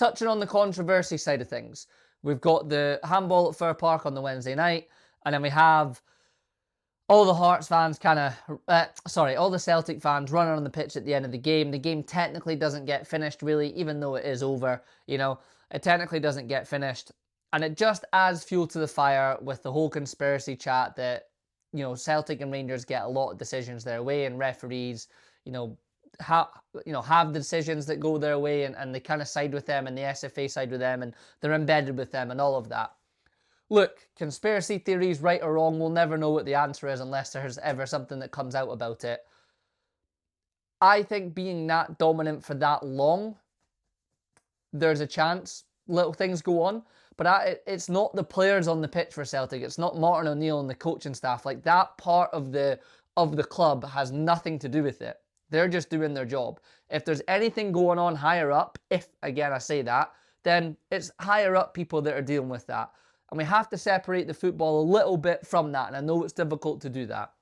touching on the controversy side of things, we've got the handball at Fir Park on the Wednesday night, and then we have all the Hearts fans all the Celtic fans running on the pitch at the end of the game. The game technically doesn't get finished, really, even though it is over. It technically doesn't get finished. And it just adds fuel to the fire with the whole conspiracy chat that, Celtic and Rangers get a lot of decisions their way, and referees, have the decisions that go their way, and they kind of side with them, and the SFA side with them, and they're embedded with them, and all of that. Look, conspiracy theories, right or wrong, we'll never know what the answer is unless there's ever something that comes out about it. I think being that dominant for that long, there's a chance little things go on. But it's not the players on the pitch for Celtic. It's not Martin O'Neill and the coaching staff. Like, that part of the club has nothing to do with it. They're just doing their job. If there's anything going on higher up, if, again, I say that, then it's higher up people that are dealing with that. And we have to separate the football a little bit from that. And I know it's difficult to do that.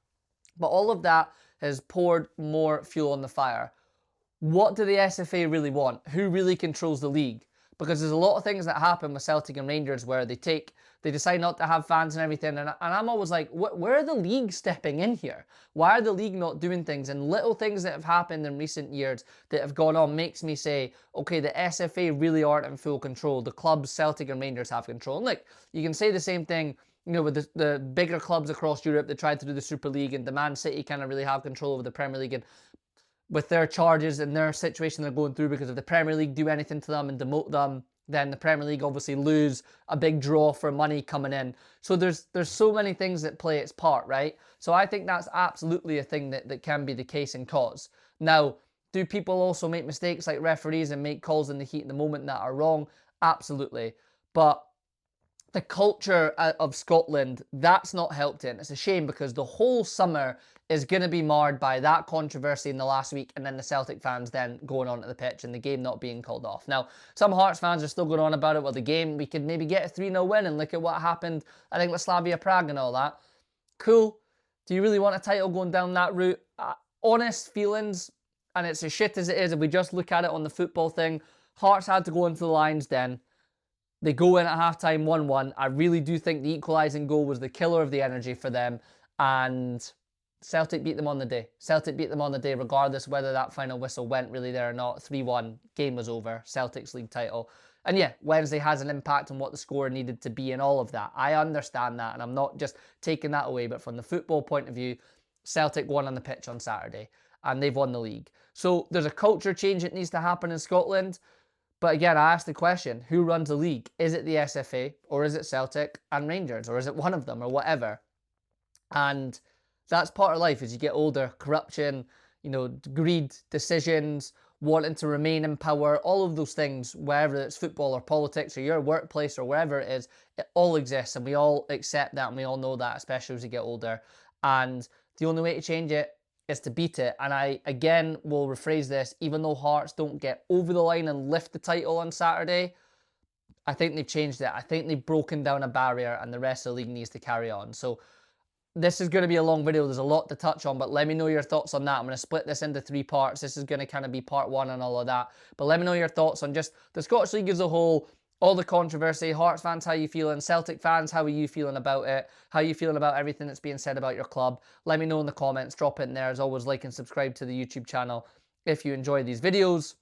But all of that has poured more fuel on the fire. What do the SFA really want? Who really controls the league? Because there's a lot of things that happen with Celtic and Rangers where they decide not to have fans and everything. And I'm always like, where are the league stepping in here? Why are the league not doing things? And little things that have happened in recent years that have gone on makes me say, okay, the SFA really aren't in full control. The clubs, Celtic and Rangers, have control. And look, you can say the same thing, with the bigger clubs across Europe that tried to do the Super League, and the Man City kind of really have control over the Premier League. And with their charges and their situation they're going through, because if the Premier League do anything to them and demote them, then the Premier League obviously lose a big draw for money coming in. So there's so many things that play its part, right? So I think that's absolutely a thing that can be the case and cause. Now, do people also make mistakes like referees and make calls in the heat of the moment that are wrong? Absolutely. But the culture of Scotland, that's not helped it. And it's a shame, because the whole summer is going to be marred by that controversy in the last week, and then the Celtic fans then going onto the pitch and the game not being called off. Now, some Hearts fans are still going on about it. Well, the game, we could maybe get a 3-0 win, and look at what happened, I think, with Slavia Prague and all that. Cool. Do you really want a title going down that route? Honest feelings, and it's as shit as it is, if we just look at it on the football thing, Hearts had to go into the Lions Den. They go in at halftime 1-1. I really do think the equalising goal was the killer of the energy for them, and Celtic beat them on the day. Celtic beat them on the day, regardless whether that final whistle went really there or not. 3-1, game was over, Celtic's league title. And yeah, Wednesday has an impact on what the score needed to be and all of that. I understand that, and I'm not just taking that away, but from the football point of view, Celtic won on the pitch on Saturday, and they've won the league. So there's a culture change that needs to happen in Scotland. But again, I asked the question, who runs the league? Is it the SFA, or is it Celtic and Rangers, or is it one of them, or whatever? And that's part of life as you get older. Corruption, greed, decisions, wanting to remain in power, all of those things, whether it's football or politics or your workplace or wherever it is, it all exists, and we all accept that, and we all know that, especially as you get older. And the only way to change it is to beat it. And I, again, will rephrase this, even though Hearts don't get over the line and lift the title on Saturday, I think they've changed it. I think they've broken down a barrier, and the rest of the league needs to carry on. So this is going to be a long video. There's a lot to touch on, but let me know your thoughts on that. I'm going to split this into 3 parts. This is going to kind of be part 1 and all of that. But let me know your thoughts on just the Scottish League as a whole, all the controversy. Hearts fans, how you feeling? Celtic fans, how are you feeling about it? How are you feeling about everything that's being said about your club? Let me know in the comments. Drop it in there. As always, like and subscribe to the YouTube channel if you enjoy these videos.